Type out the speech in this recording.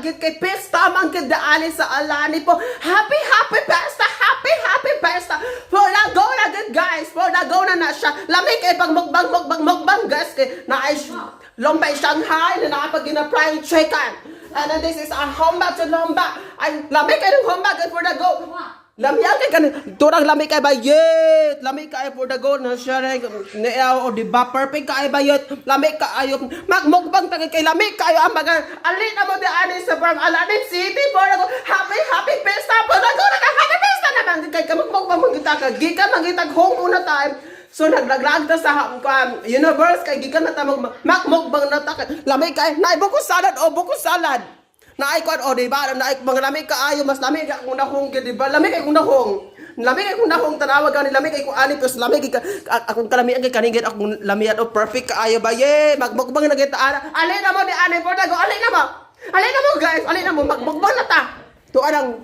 agit kay pesta man gid daali sa alani po. Happy pesta, happy pesta. For na go na gid guys, for na go na siya. Lami kay pag mukbang guys kay na Lombay Shanghai na nakapag gina-fried chicken. And then this is a homba to lomba. Ay, lami kay ng homba good for the go. Lamya kay kan turang lami kay bayet. Lami kay for the go na siya rin. O di ba perfect kay bayet. Lami kay magmukbang tagay kay lami kay ang mga alin na mo di ani sa from Alanin City for the go. Happy pesta for the go. Happy pesta naman kay kamukbang mangita ka. Gikan mangitag home una time. So naglaglag ta sa universe kay gikan na ta magmukbang na ta. Lamay kay naay buko salad o buko salad. Naay ko o di ba naay mga lamay kaayo mas lamay ka kung nahong di ba lamay kay kung nahong. Lamay kay kung nahong tanawag ani lamay kay kung ani plus lamay kay akong kalami ang kaningit akong lamay o perfect kaayo ba ye magmukbang na kita alin na mo di ani for go alin na mo guys alin na mo magmukbang na ta. To anang